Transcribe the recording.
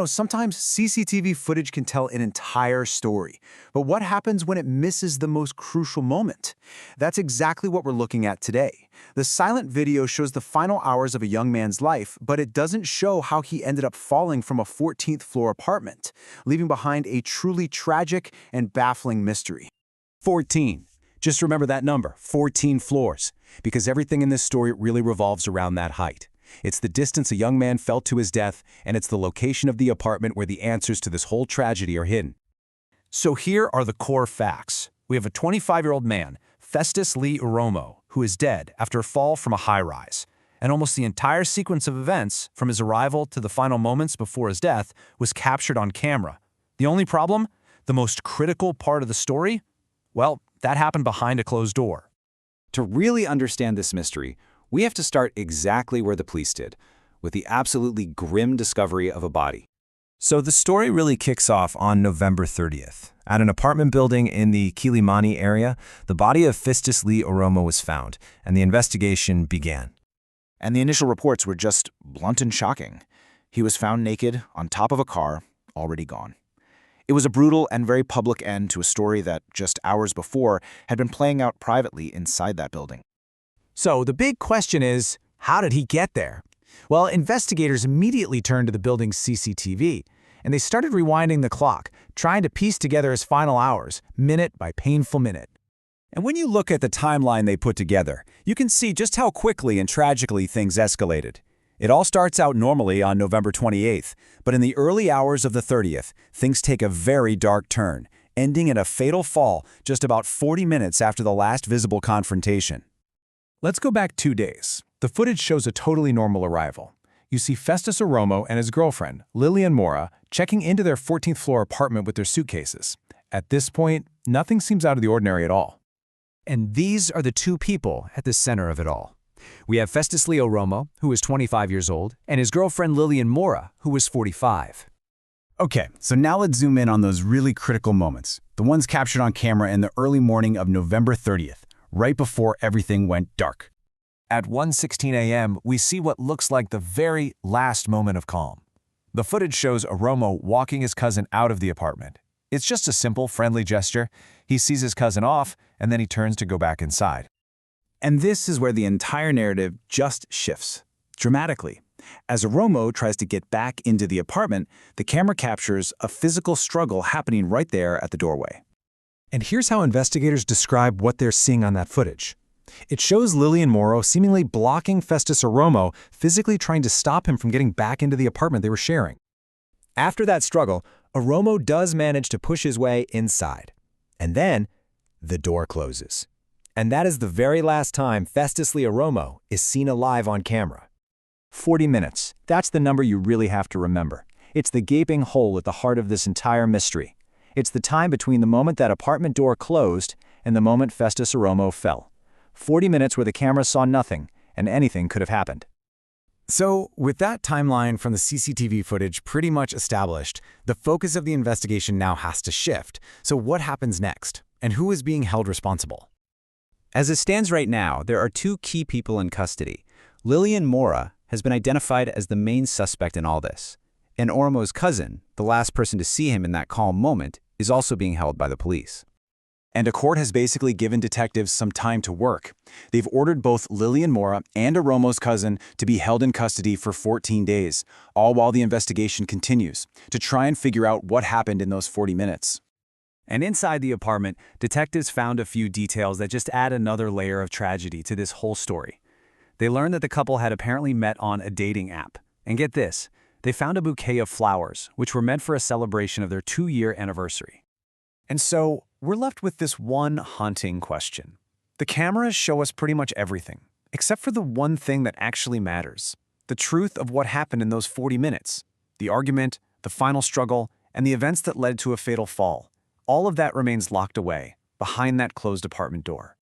Sometimes CCTV footage can tell an entire story, but what happens when it misses the most crucial moment? That's exactly what we're looking at today. The silent video shows the final hours of a young man's life, but it doesn't show how he ended up falling from a 14th floor apartment, leaving behind a truly tragic and baffling mystery. 14. Just remember that number, 14 floors, because everything in this story really revolves around that height. It's the distance a young man fell to his death, and it's the location of the apartment where the answers to this whole tragedy are hidden. So here are the core facts. We have a 25-year-old man, Festus Lee Oromo, who is dead after a fall from a high-rise. And almost the entire sequence of events, from his arrival to the final moments before his death, was captured on camera. The only problem? The most critical part of the story? Well, that happened behind a closed door. To really understand this mystery, we have to start exactly where the police did, with the absolutely grim discovery of a body. So the story really kicks off on November 30th. At an apartment building in the Kilimani area, the body of Festus Lee Oromo was found, and the investigation began. And the initial reports were just blunt and shocking. He was found naked on top of a car, already gone. It was a brutal and very public end to a story that, just hours before, had been playing out privately inside that building. So the big question is, how did he get there? Well, investigators immediately turned to the building's CCTV, and they started rewinding the clock, trying to piece together his final hours, minute by painful minute. And when you look at the timeline they put together, you can see just how quickly and tragically things escalated. It all starts out normally on November 28th, but in the early hours of the 30th, things take a very dark turn, ending in a fatal fall just about 40 minutes after the last visible confrontation. Let's go back 2 days. The footage shows a totally normal arrival. You see Festus Oromo and his girlfriend, Lilian Mora, checking into their 14th floor apartment with their suitcases. At this point, nothing seems out of the ordinary at all. And these are the two people at the center of it all. We have Festus Lee Oromo, who is 25 years old, and his girlfriend Lilian Mora, who is 45. Okay, so now let's zoom in on those really critical moments, the ones captured on camera in the early morning of November 30th, right before everything went dark. At 1:16 a.m., we see what looks like the very last moment of calm. The footage shows Oromo walking his cousin out of the apartment. It's just a simple, friendly gesture. He sees his cousin off, and then he turns to go back inside. And this is where the entire narrative just shifts, dramatically. As Oromo tries to get back into the apartment, the camera captures a physical struggle happening right there at the doorway. And here's how investigators describe what they're seeing on that footage. It shows Lilian Mora seemingly blocking Festus Oromo, physically trying to stop him from getting back into the apartment they were sharing. After that struggle, Oromo does manage to push his way inside. And then, the door closes. And that is the very last time Festus Lee Oromo is seen alive on camera. 40 minutes. That's the number you really have to remember. It's the gaping hole at the heart of this entire mystery. It's the time between the moment that apartment door closed and the moment Festus Oromo fell. 40 minutes where the camera saw nothing, and anything could have happened. So, with that timeline from the CCTV footage pretty much established, the focus of the investigation now has to shift. So what happens next? And who is being held responsible? As it stands right now, there are two key people in custody. Lilian Mora has been identified as the main suspect in all this. And Oromo's cousin, the last person to see him in that calm moment, is also being held by the police. And a court has basically given detectives some time to work. They've ordered both Lilian Mora and Oromo's cousin to be held in custody for 14 days, all while the investigation continues, to try and figure out what happened in those 40 minutes. And inside the apartment, detectives found a few details that just add another layer of tragedy to this whole story. They learned that the couple had apparently met on a dating app. And get this, they found a bouquet of flowers, which were meant for a celebration of their 2-year anniversary. And so, we're left with this one haunting question. The cameras show us pretty much everything, except for the one thing that actually matters. The truth of what happened in those 40 minutes. The argument, the final struggle, and the events that led to a fatal fall. All of that remains locked away, behind that closed apartment door.